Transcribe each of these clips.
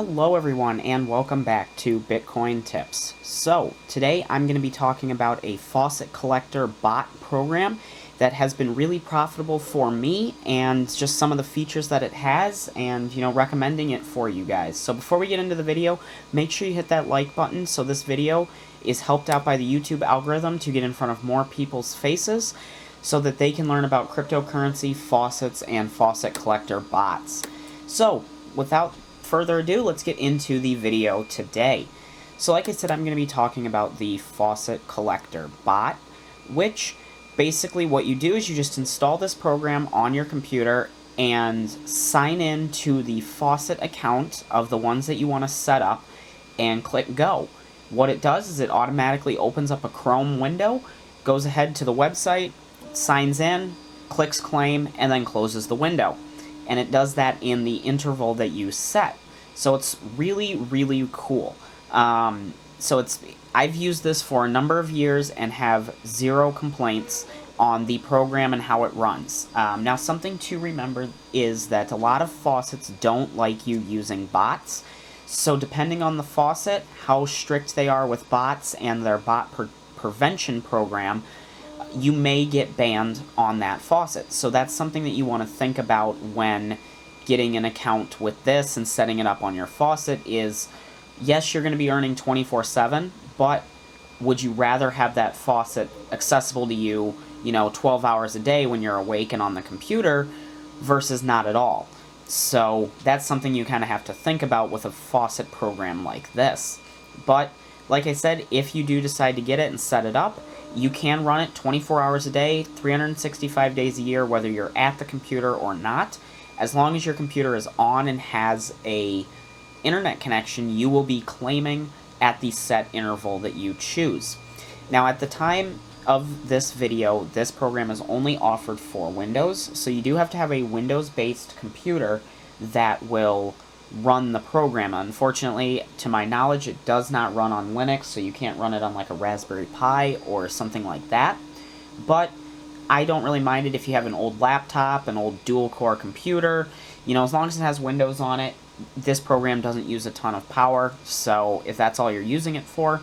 Hello everyone and welcome back to Bitcoin Tips. So, today I'm going to be talking about a faucet collector bot program that has been really profitable for me and just some of the features that it has and, recommending it for you guys. So before we get into the video, make sure you hit that like button so this video is helped out by the YouTube algorithm to get in front of more people's faces so that they can learn about cryptocurrency, faucets, and faucet collector bots. So, without further ado, let's get into the video today. So like I said, I'm going to be talking about the faucet collector bot, which basically what you do is you just install this program on your computer and sign in to the faucet account of the ones that you want to set up and click go. What it does is it automatically opens up a Chrome window, goes ahead to the website, signs in, clicks claim, and then closes the window. And it does that in the interval that you set. So it's really, really cool. I've used this for a number of years and have zero complaints on the program and how it runs. Now, something to remember is that a lot of faucets don't like you using bots. So depending on the faucet, how strict they are with bots and their bot prevention program, you may get banned on that faucet. So that's something that you want to think about when getting an account with this and setting it up on your faucet is, yes, you're going to be earning 24/7, but would you rather have that faucet accessible to you, 12 hours a day when you're awake and on the computer versus not at all? So that's something you kind of have to think about with a faucet program like this. But like I said, if you do decide to get it and set it up, you can run it 24 hours a day, 365 days a year, whether you're at the computer or not. As long as your computer is on and has a internet connection, you will be claiming at the set interval that you choose. Now, at the time of this video, this program is only offered for Windows, so you do have to have a Windows-based computer that will run the program. Unfortunately, to my knowledge, it does not run on Linux, so you can't run it on like a Raspberry Pi or something like that. But I don't really mind it if you have an old laptop, an old dual-core computer. As long as it has Windows on it, this program doesn't use a ton of power, so if that's all you're using it for,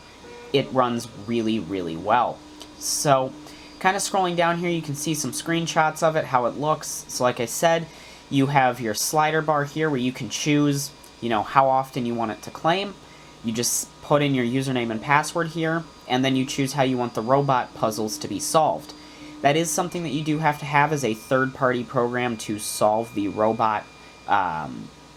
it runs really, really well. So, kind of scrolling down here, you can see some screenshots of it, how it looks. So like I said, you have your slider bar here where you can choose, how often you want it to claim. You just put in your username and password here, and then you choose how you want the robot puzzles to be solved. That is something that you do have to have as a third-party program to solve the robot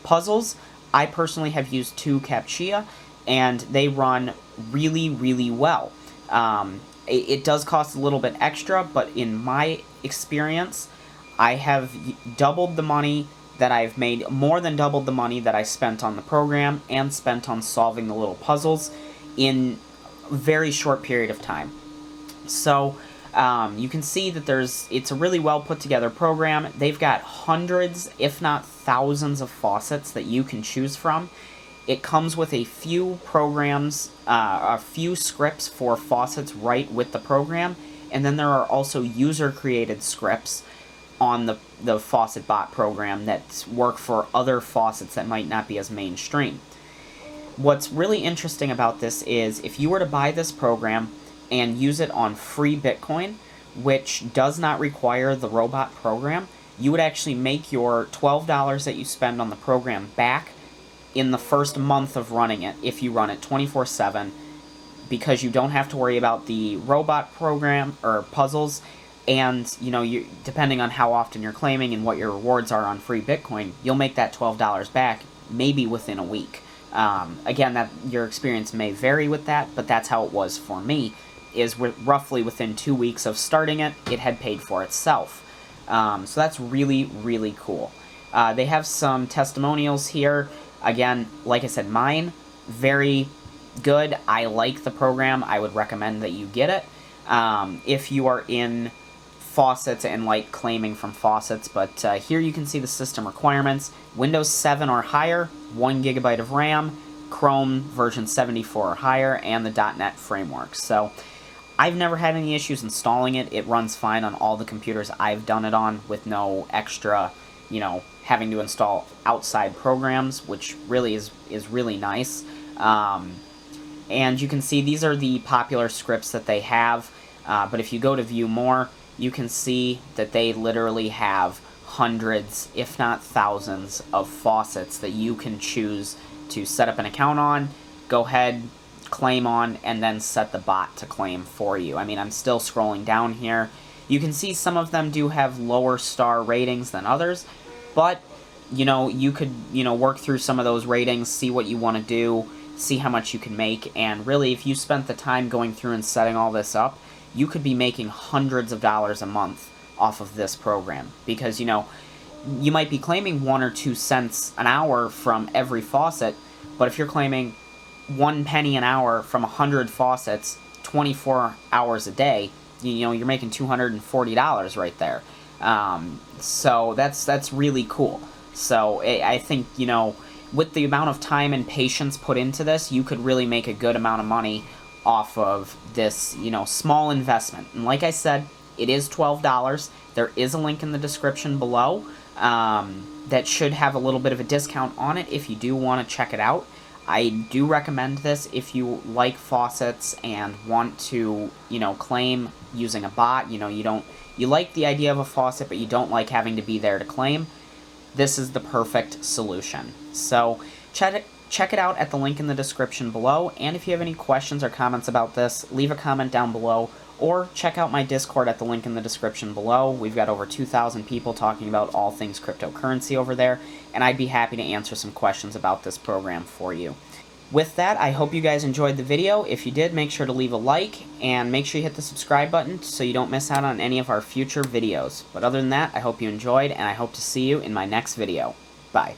puzzles. I personally have used 2Captcha, and they run really, really well. It does cost a little bit extra, but in my experience, I have doubled the money that I've made, more than doubled the money that I spent on the program and spent on solving the little puzzles in a very short period of time. So, you can see that it's a really well put together program. They've got hundreds, if not thousands of faucets that you can choose from. It comes with a few programs, a few scripts for faucets right with the program, and then there are also user-created scripts on the faucet bot program that work for other faucets that might not be as mainstream. What's really interesting about this is if you were to buy this program and use it on free Bitcoin, which does not require the robot program, you would actually make your $12 that you spend on the program back in the first month of running it if you run it 24/7, because you don't have to worry about the robot program or puzzles, and you depending on how often you're claiming and what your rewards are on free Bitcoin, you'll make that $12 back maybe within a week. Again, that your experience may vary with that, but that's how it was for me. Is roughly within 2 weeks of starting it, it had paid for itself. So that's really, really cool. They have some testimonials here. Again, like I said, mine, very good. I like the program. I would recommend that you get it if you are in faucets and like claiming from faucets. But here you can see the system requirements. Windows 7 or higher, 1 GB of RAM, Chrome version 74 or higher, and the .NET framework. So I've never had any issues installing it. It runs fine on all the computers I've done it on with no extra, having to install outside programs, which really is really nice. And you can see these are the popular scripts that they have, but if you go to view more, you can see that they literally have hundreds, if not thousands, of faucets that you can choose to set up an account on, go ahead, claim on, and then set the bot to claim for you. I mean, I'm still scrolling down here. You can see some of them do have lower star ratings than others, but, you know, you could, you know, work through some of those ratings, see what you want to do, see how much you can make, and really, if you spent the time going through and setting all this up, you could be making hundreds of dollars a month off of this program, because, you know, you might be claiming 1 or 2 cents an hour from every faucet, but if you're claiming 1 penny an hour from 100 faucets, 24 hours a day, you know, you're making $240 right there. So that's really cool. So I think, you know, with the amount of time and patience put into this, you could really make a good amount of money off of this, you know, small investment. And like I said, it is $12. There is a link in the description below that should have a little bit of a discount on it if you do want to check it out. I do recommend this if you like faucets and want to, you know, claim using a bot. You know, you like the idea of a faucet, but you don't like having to be there to claim. This is the perfect solution. So check it out at the link in the description below, and if you have any questions or comments about this, leave a comment down below, or check out my Discord at the link in the description below. We've got over 2,000 people talking about all things cryptocurrency over there, and I'd be happy to answer some questions about this program for you. With that, I hope you guys enjoyed the video. If you did, make sure to leave a like, and make sure you hit the subscribe button so you don't miss out on any of our future videos. But other than that, I hope you enjoyed, and I hope to see you in my next video. Bye.